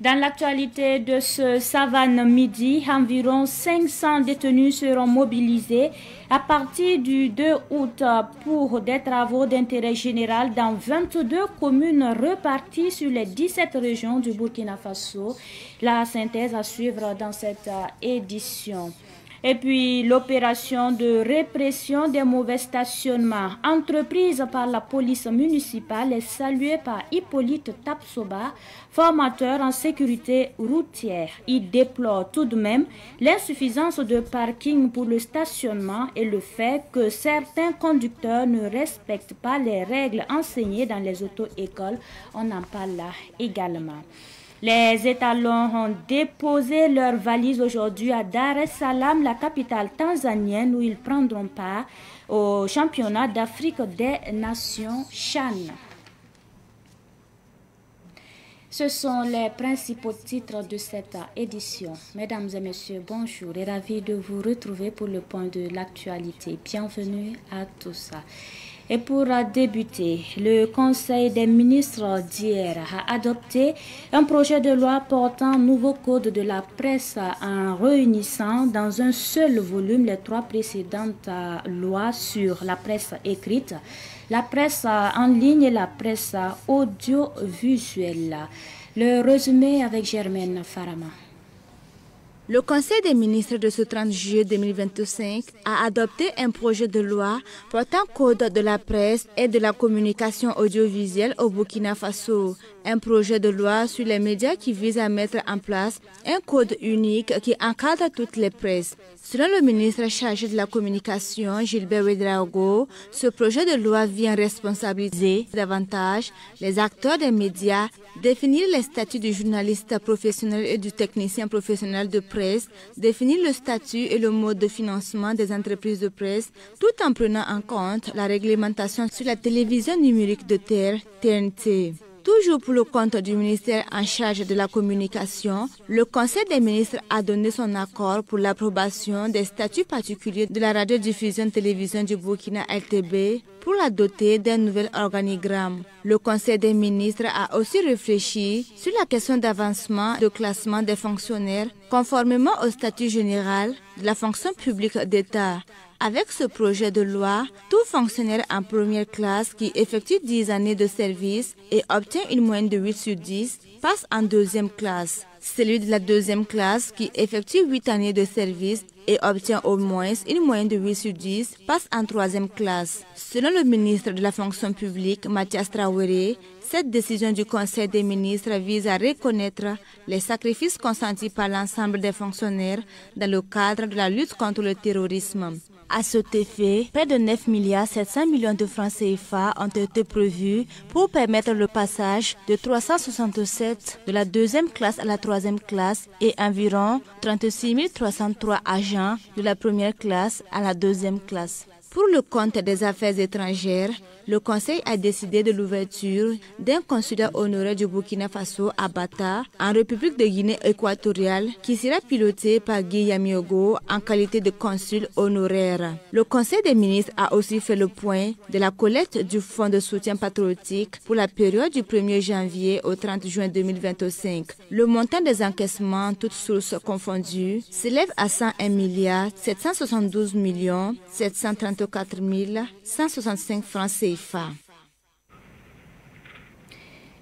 Dans l'actualité de ce Savane Midi, environ 500 détenus seront mobilisés à partir du 2 août pour des travaux d'intérêt général dans 22 communes reparties sur les 17 régions du Burkina Faso. La synthèse à suivre dans cette édition. Et puis l'opération de répression des mauvais stationnements entreprise par la police municipale est saluée par Hippolyte Tapsoba, formateur en sécurité routière. Il déplore tout de même l'insuffisance de parking pour le stationnement et le fait que certains conducteurs ne respectent pas les règles enseignées dans les auto-écoles. On en parle là également. Les étalons ont déposé leurs valises aujourd'hui à Dar es Salaam, la capitale tanzanienne, où ils prendront part au championnat d'Afrique des Nations CHAN. Ce sont les principaux titres de cette édition. Mesdames et messieurs, bonjour et ravi de vous retrouver pour le point de l'actualité. Bienvenue à tous. Et pour débuter, le Conseil des ministres d'hier a adopté un projet de loi portant nouveau code de la presse en réunissant dans un seul volume les trois précédentes lois sur la presse écrite, la presse en ligne et la presse audiovisuelle. Le résumé avec Germaine Farama. Le Conseil des ministres de ce 30 juillet 2025 a adopté un projet de loi portant code de la presse et de la communication audiovisuelle au Burkina Faso. Un projet de loi sur les médias qui vise à mettre en place un code unique qui encadre toutes les presses. Selon le ministre chargé de la communication, Gilbert Ouédraogo, ce projet de loi vient responsabiliser davantage les acteurs des médias, définir les statuts du journaliste professionnel et du technicien professionnel de presse, définir le statut et le mode de financement des entreprises de presse, tout en prenant en compte la réglementation sur la télévision numérique de terre, TNT. Toujours pour le compte du ministère en charge de la communication, le Conseil des ministres a donné son accord pour l'approbation des statuts particuliers de la radiodiffusion-télévision du Burkina LTB pour la doter d'un nouvel organigramme. Le Conseil des ministres a aussi réfléchi sur la question d'avancement de classement des fonctionnaires conformément au statut général de la fonction publique d'État. Avec ce projet de loi, tout fonctionnaire en première classe qui effectue 10 années de service et obtient une moyenne de 8 sur 10 passe en deuxième classe. Celui de la deuxième classe qui effectue 8 années de service et obtient au moins une moyenne de 8 sur 10 passe en troisième classe. Selon le ministre de la fonction publique, Mathias Traoré, cette décision du Conseil des ministres vise à reconnaître les sacrifices consentis par l'ensemble des fonctionnaires dans le cadre de la lutte contre le terrorisme. À cet effet, près de 9,7 milliards de francs CFA ont été prévus pour permettre le passage de 367 de la deuxième classe à la troisième classe et environ 36 303 agents de la première classe à la deuxième classe. Pour le compte des affaires étrangères, le Conseil a décidé de l'ouverture d'un consulat honoraire du Burkina Faso à Bata, en République de Guinée équatoriale, qui sera piloté par Guy Yamiogo en qualité de consul honoraire. Le Conseil des ministres a aussi fait le point de la collecte du Fonds de soutien patriotique pour la période du 1er janvier au 30 juin 2025. Le montant des encaissements, toutes sources confondues, s'élève à 101 772 734 165 francs CFA.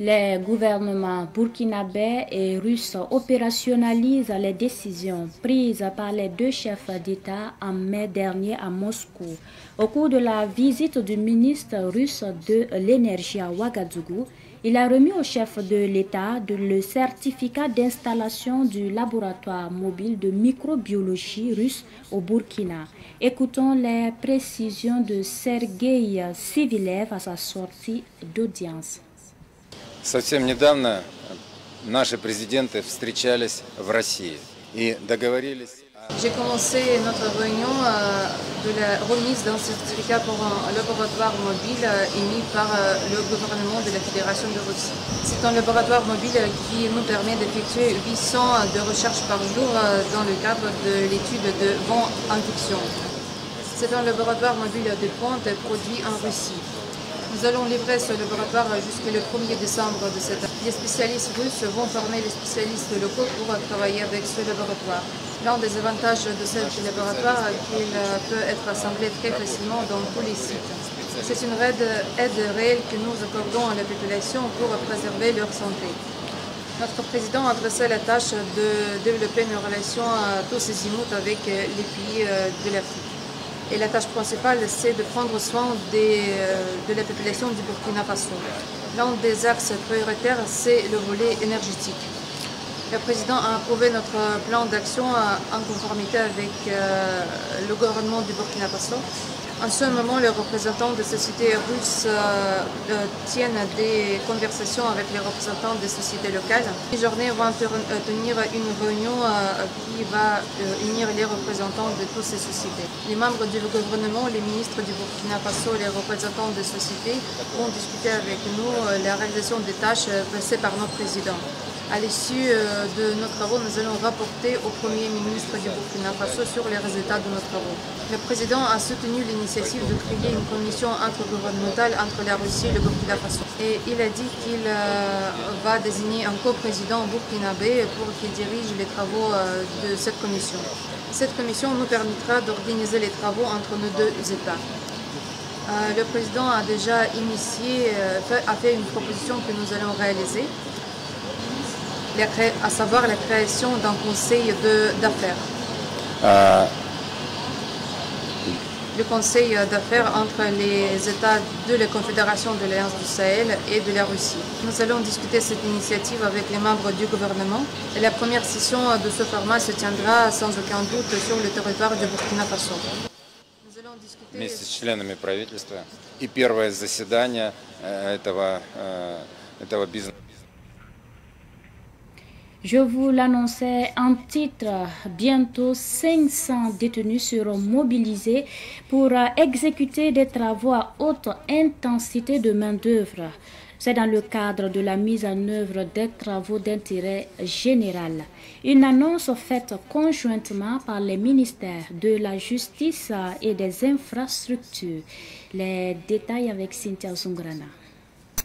Les gouvernements burkinabés et russes opérationnalisent les décisions prises par les deux chefs d'État en mai dernier à Moscou. Au cours de la visite du ministre russe de l'énergie à Ouagadougou, il a remis au chef de l'État le certificat d'installation du laboratoire mobile de microbiologie russe au Burkina. Écoutons les précisions de Sergei Sivilev à sa sortie d'audience. Совсем недавно наши президенты встречались в России и договорились. J'ai commencé notre réunion de la remise d'un certificat pour un laboratoire mobile émis par le gouvernement de la Fédération de Russie. C'est un laboratoire mobile qui nous permet d'effectuer 800 de recherches par jour dans le cadre de l'étude de vents infection. C'est un laboratoire mobile de pointe produit en Russie. Nous allons livrer ce laboratoire jusqu'au 1er décembre de cette année. Les spécialistes russes vont former les spécialistes locaux pour travailler avec ce laboratoire. L'un des avantages de ce laboratoire est qu'il peut être assemblé très facilement dans tous les sites. C'est une aide réelle que nous accordons à la population pour préserver leur santé. Notre président a adressé la tâche de développer une relation à tous ces azimuts avec les pays de l'Afrique. Et la tâche principale, c'est de prendre soin de la population du Burkina Faso. L'un des axes prioritaires, c'est le volet énergétique. Le président a approuvé notre plan d'action en conformité avec le gouvernement du Burkina Faso. En ce moment, les représentants des sociétés russes tiennent des conversations avec les représentants des sociétés locales. Les journées vont tenir une réunion qui va unir les représentants de toutes ces sociétés. Les membres du gouvernement, les ministres du Burkina Faso, les représentants des sociétés vont discuter avec nous la réalisation des tâches passées par notre président. À l'issue de nos travaux, nous allons rapporter au Premier ministre du Burkina Faso sur les résultats de nos travaux. Le président a soutenu l'initiative de créer une commission intergouvernementale entre la Russie et le Burkina Faso. Et il a dit qu'il va désigner un coprésident burkinabé pour qu'il dirige les travaux de cette commission. Cette commission nous permettra d'organiser les travaux entre nos deux États. Le président a déjà a fait une proposition que nous allons réaliser, à savoir la création d'un conseil d'affaires. Le conseil d'affaires entre les États de la Confédération de l'Alliance du Sahel et de la Russie. Nous allons discuter cette initiative avec les membres du gouvernement et la première session de ce format se tiendra sans aucun doute sur le territoire du Burkina Faso. Вместе с членами правительства. И первое заседание этого бизнеса. Je vous l'annonçais en titre, bientôt 500 détenus seront mobilisés pour exécuter des travaux à haute intensité de main-d'œuvre. C'est dans le cadre de la mise en œuvre des travaux d'intérêt général. Une annonce faite conjointement par les ministères de la Justice et des Infrastructures. Les détails avec Cynthia Zungrana.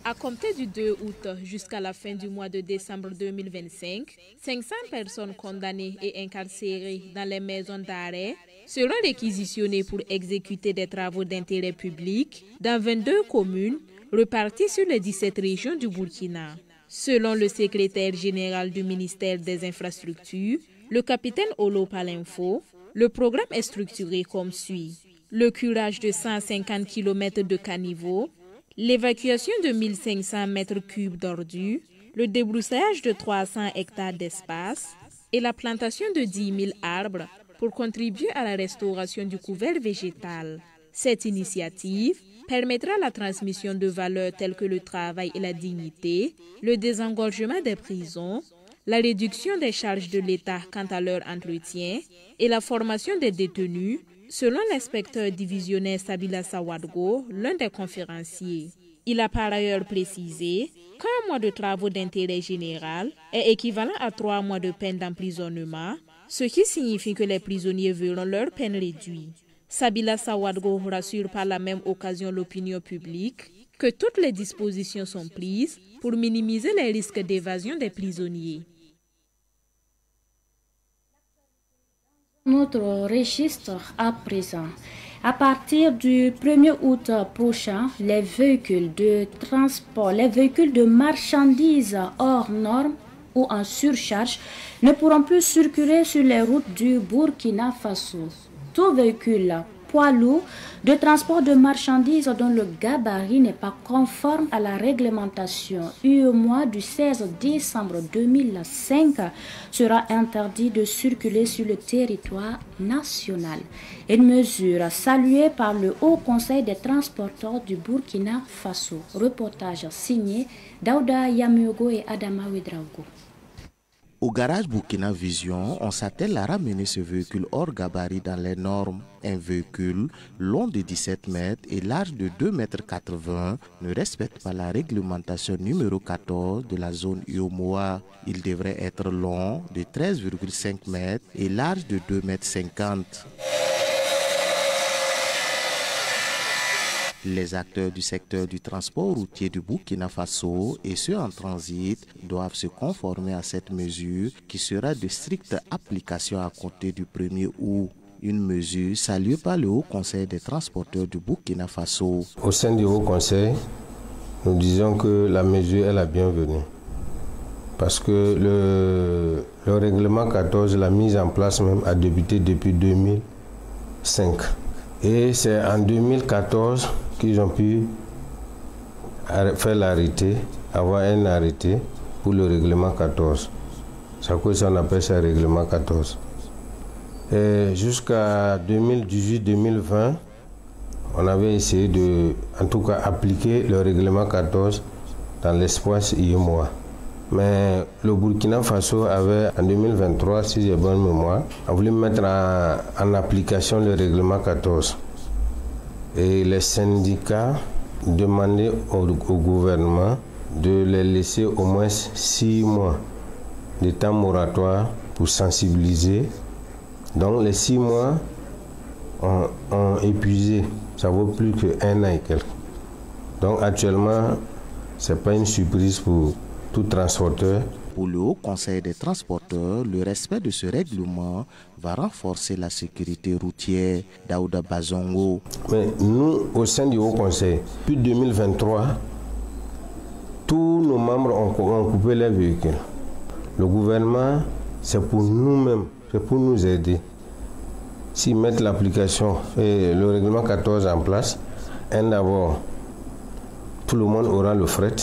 À compter du 2 août jusqu'à la fin du mois de décembre 2025, 500 personnes condamnées et incarcérées dans les maisons d'arrêt seront réquisitionnées pour exécuter des travaux d'intérêt public dans 22 communes reparties sur les 17 régions du Burkina. Selon le secrétaire général du ministère des Infrastructures, le capitaine Olo Palinfo, le programme est structuré comme suit. Le curage de 150 km de caniveaux, l'évacuation de 1500 mètres cubes d'ordures, le débroussaillage de 300 hectares d'espace et la plantation de 10 000 arbres pour contribuer à la restauration du couvert végétal. Cette initiative permettra la transmission de valeurs telles que le travail et la dignité, le désengorgement des prisons, la réduction des charges de l'État quant à leur entretien et la formation des détenus, selon l'inspecteur divisionnaire Sabila Sawadgo, l'un des conférenciers. Il a par ailleurs précisé qu'un mois de travaux d'intérêt général est équivalent à 3 mois de peine d'emprisonnement, ce qui signifie que les prisonniers verront leur peine réduite. Sabila Sawadgo rassure par la même occasion l'opinion publique que toutes les dispositions sont prises pour minimiser les risques d'évasion des prisonniers. Notre registre à présent. À partir du 1er août prochain, les véhicules de transport, les véhicules de marchandises hors normes ou en surcharge ne pourront plus circuler sur les routes du Burkina Faso. Tout véhicule poids lourd de transport de marchandises dont le gabarit n'est pas conforme à la réglementation UEMOA du 16 décembre 2005 sera interdit de circuler sur le territoire national. Une mesure saluée par le Haut Conseil des transporteurs du Burkina Faso. Reportage signé Daouda Yamiogo et Adama Ouedraogo. Au garage Burkina Vision, on s'attelle à ramener ce véhicule hors gabarit dans les normes. Un véhicule long de 17 mètres et large de 2,80 mètres ne respecte pas la réglementation numéro 14 de la zone UOMOA. Il devrait être long de 13,5 mètres et large de 2,50 mètres. Les acteurs du secteur du transport routier du Burkina Faso et ceux en transit doivent se conformer à cette mesure qui sera de stricte application à compter du 1er août. Une mesure saluée par le Haut Conseil des transporteurs du Burkina Faso. Au sein du Haut Conseil, nous disons que la mesure est la bienvenue. Parce que le règlement 14, la mise en place même, a débuté depuis 2005. Et c'est en 2014 qu'ils ont pu faire l'arrêté, avoir un arrêté pour le règlement 14. C'est à quoi on appelle ça règlement 14. Et jusqu'à 2018-2020, on avait essayé de, en tout cas, appliquer le règlement 14 dans l'espace IEMOA. Mais le Burkina Faso avait, en 2023, si j'ai bonne mémoire, a voulu mettre en application le règlement 14. Et les syndicats demandaient au gouvernement de les laisser au moins 6 mois de temps moratoire pour sensibiliser. Donc les 6 mois ont épuisé, ça vaut plus qu'1 an et quelques. Donc actuellement, ce n'est pas une surprise pour tout transporteur. Pour le Haut Conseil des transporteurs, le respect de ce règlement va renforcer la sécurité routière. Daouda Bazongo. Mais nous, au sein du Haut Conseil, depuis 2023, tous nos membres ont coupé les véhicules. Le gouvernement, c'est pour nous-mêmes, c'est pour nous aider. S'ils mettent l'application et le règlement 14 en place, d'abord, tout le monde aura le fret.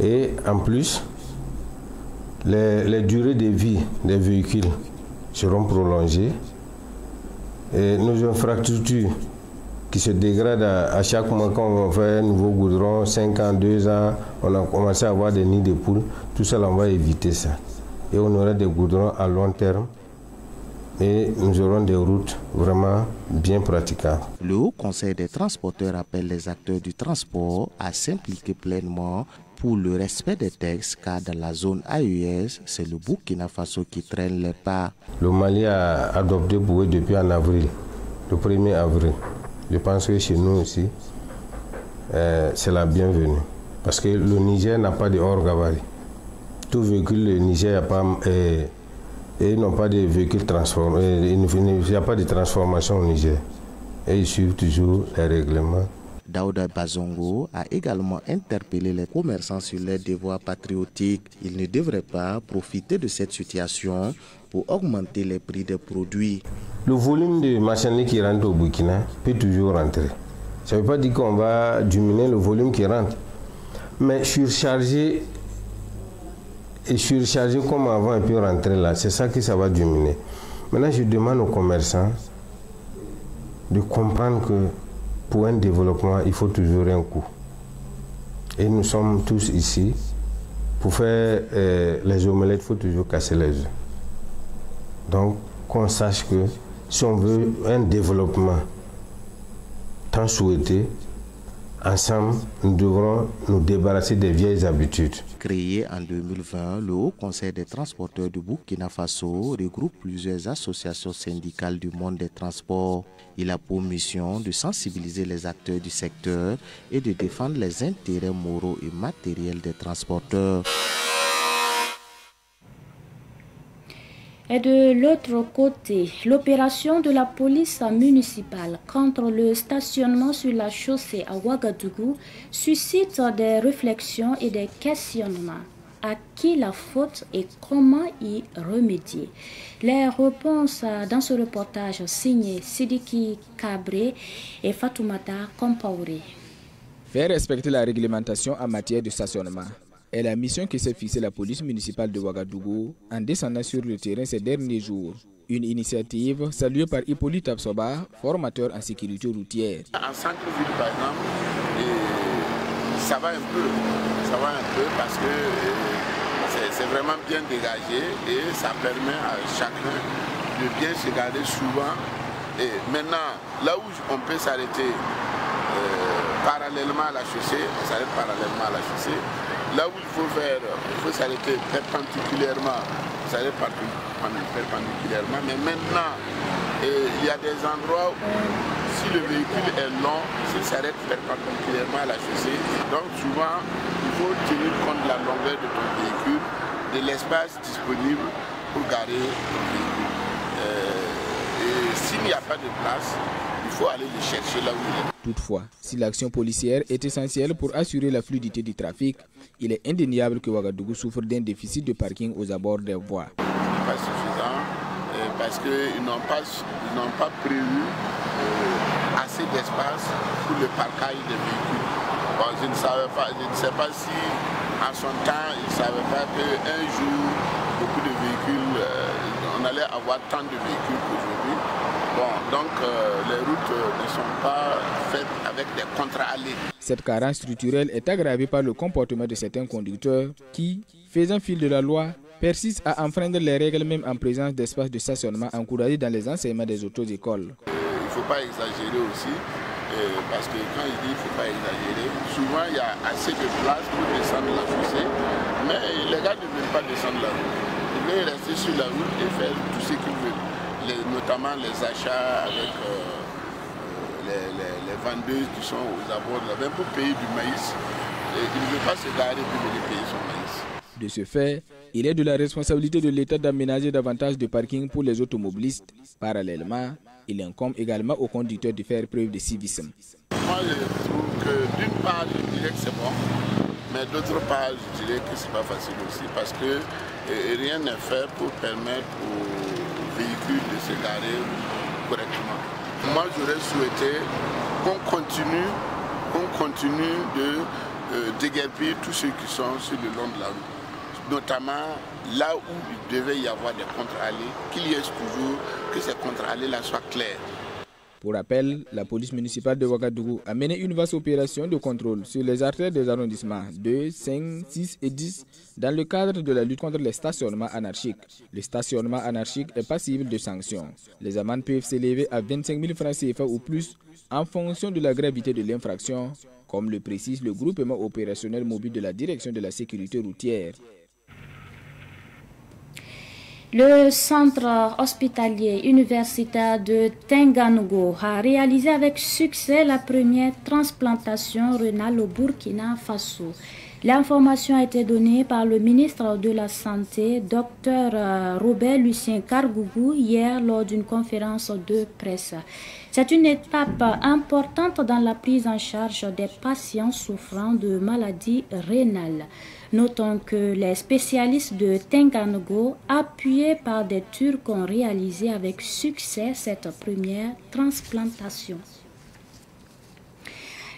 Et en plus, les durées de vie des véhicules seront prolongées. Et nos infrastructures qui se dégradent à chaque mois quand on fait un nouveau goudron, 5 ans, 2 ans, on a commencé à avoir des nids de poules. Tout ça, on va éviter ça. Et on aura des goudrons à long terme. Et nous aurons des routes vraiment bien praticables. Le Haut Conseil des transporteurs appelle les acteurs du transport à s'impliquer pleinement pour le respect des textes, car dans la zone AES, c'est le Burkina Faso qui traîne les pas. Le Mali a adopté pour eux depuis en avril, le 1er avril. Je pense que chez nous aussi, c'est la bienvenue. Parce que le Niger n'a pas de hors-gabarit. Tout véhicule, le Niger n'a pas... Et ils n'ont pas de véhicules transformés, il n'y a pas de transformation au Niger. Et ils suivent toujours les règlements. Daouda Bazongo a également interpellé les commerçants sur les devoirs patriotiques. Ils ne devraient pas profiter de cette situation pour augmenter les prix des produits. Le volume de marchandises qui rentre au Burkina peut toujours rentrer. Ça ne veut pas dire qu'on va diminuer le volume qui rentre. Mais surcharger comme avant et puis rentrer là, c'est ça que ça va diminuer. Maintenant, je demande aux commerçants de comprendre que pour un développement, il faut toujours un coût. Et nous sommes tous ici. Pour faire les omelettes, il faut toujours casser les œufs. Donc, qu'on sache que si on veut un développement tant souhaité, ensemble, nous devrons nous débarrasser des vieilles habitudes. Créé en 2020, le Haut Conseil des transporteurs du Burkina Faso regroupe plusieurs associations syndicales du monde des transports. Il a pour mission de sensibiliser les acteurs du secteur et de défendre les intérêts moraux et matériels des transporteurs. Et de l'autre côté, l'opération de la police municipale contre le stationnement sur la chaussée à Ouagadougou suscite des réflexions et des questionnements. À qui la faute et comment y remédier? Les réponses dans ce reportage signé Sidiki Kabré et Fatoumata Kompaouri. Faire respecter la réglementation en matière de stationnement est la mission que s'est fixée la police municipale de Ouagadougou en descendant sur le terrain ces derniers jours. Une initiative saluée par Hippolyte Absoba, formateur en sécurité routière. En centre-ville, par exemple, ça va un peu parce que c'est vraiment bien dégagé et ça permet à chacun de bien se garer souvent. Et maintenant, là où on peut s'arrêter parallèlement à la chaussée, on s'arrête parallèlement à la chaussée. Là où il faut s'arrêter perpendiculairement, on s'arrête perpendiculairement. Mais maintenant, il y a des endroits où si le véhicule est long, s'il s'arrête perpendiculairement à la chaussée, donc souvent il faut tenir compte de la longueur de ton véhicule, de l'espace disponible pour garer ton véhicule. Et s'il n'y a pas de place, il faut aller le chercher là où il est. Toutefois, si l'action policière est essentielle pour assurer la fluidité du trafic, il est indéniable que Ouagadougou souffre d'un déficit de parking aux abords des voies. Ce n'est pas suffisant parce qu'ils n'ont pas prévu assez d'espace pour le parquage des véhicules. Bon, je ne sais pas si en son temps, ils ne savaient pas qu'un jour, beaucoup de véhicules, on allait avoir tant de véhicules qu'aujourd'hui. Bon, donc les routes ne sont pas faites avec des contre-allées. Cette carence structurelle est aggravée par le comportement de certains conducteurs qui, faisant fi de la loi, persistent à enfreindre les règles même en présence d'espaces de stationnement encouragés dans les enseignements des auto-écoles. Il ne faut pas exagérer aussi, parce que quand il dit qu'il ne faut pas exagérer, souvent il y a assez de place pour descendre la chaussée, mais les gars ne veulent pas descendre la route. Ils veulent rester sur la route et faire tout ce qu'ils veulent. Notamment les achats avec les vendeuses qui sont aux abords de la même pour payer du maïs. Et ils ne veulent pas se garer pour venir payer son maïs. De ce fait, il est de la responsabilité de l'État d'aménager davantage de parkings pour les automobilistes. Parallèlement, il incombe également aux conducteurs de faire preuve de civisme. Moi, je trouve que d'une part, je dirais que c'est bon, mais d'autre part, je dirais que ce n'est pas facile aussi parce que rien n'est fait pour permettre aux véhicules de se garer correctement. Moi, j'aurais souhaité qu'on continue de déguerpir tous ceux qui sont sur le long de la route, notamment là où il devait y avoir des contre-allées, qu'il y ait toujours que ces contre-allées-là soient claires. Pour rappel, la police municipale de Ouagadougou a mené une vaste opération de contrôle sur les artères des arrondissements 2, 5, 6 et 10 dans le cadre de la lutte contre les stationnements anarchiques. Le stationnement anarchique est passible de sanctions. Les amendes peuvent s'élever à 25 000 francs CFA ou plus en fonction de la gravité de l'infraction, comme le précise le groupement opérationnel mobile de la direction de la sécurité routière. Le centre hospitalier universitaire de Tenganugo a réalisé avec succès la première transplantation rénale au Burkina Faso. L'information a été donnée par le ministre de la Santé, Dr Robert Lucien Kargougou, hier lors d'une conférence de presse. C'est une étape importante dans la prise en charge des patients souffrant de maladies rénales. Notons que les spécialistes de Tenganugo, appuyés par des Turcs, ont réalisé avec succès cette première transplantation.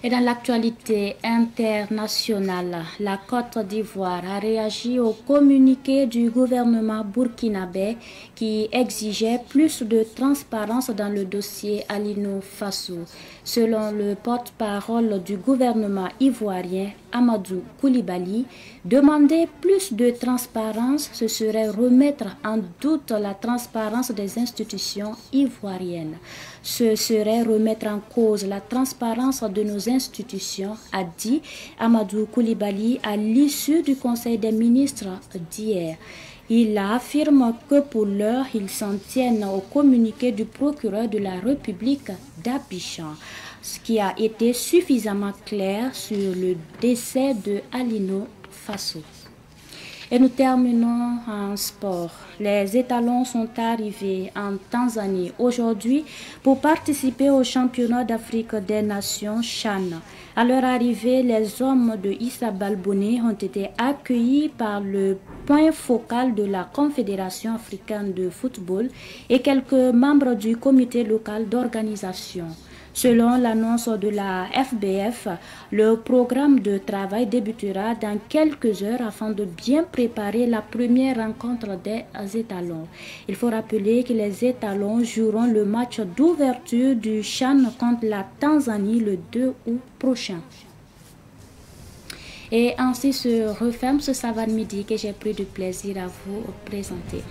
Et dans l'actualité internationale, la Côte d'Ivoire a réagi au communiqué du gouvernement burkinabé qui exigeait plus de transparence dans le dossier Alino Faso. Selon le porte-parole du gouvernement ivoirien, Amadou Koulibaly, demander plus de transparence, ce serait remettre en doute la transparence des institutions ivoiriennes. Ce serait remettre en cause la transparence de nos institutions, a dit Amadou Koulibaly à l'issue du Conseil des ministres d'hier. Il affirme que pour l'heure, ils s'en tiennent au communiqué du procureur de la République d'Abidjan, ce qui a été suffisamment clair sur le décès de Alino Faso. Et nous terminons en sport. Les étalons sont arrivés en Tanzanie aujourd'hui pour participer au championnat d'Afrique des Nations CHAN. À leur arrivée, les hommes de Issa Balboni ont été accueillis par le point focal de la Confédération africaine de football et quelques membres du comité local d'organisation. Selon l'annonce de la FBF, le programme de travail débutera dans quelques heures afin de bien préparer la première rencontre des étalons. Il faut rappeler que les étalons joueront le match d'ouverture du CHAN contre la Tanzanie le 2 août prochain. Et ainsi se referme ce Savane Midi que j'ai pris du plaisir à vous présenter.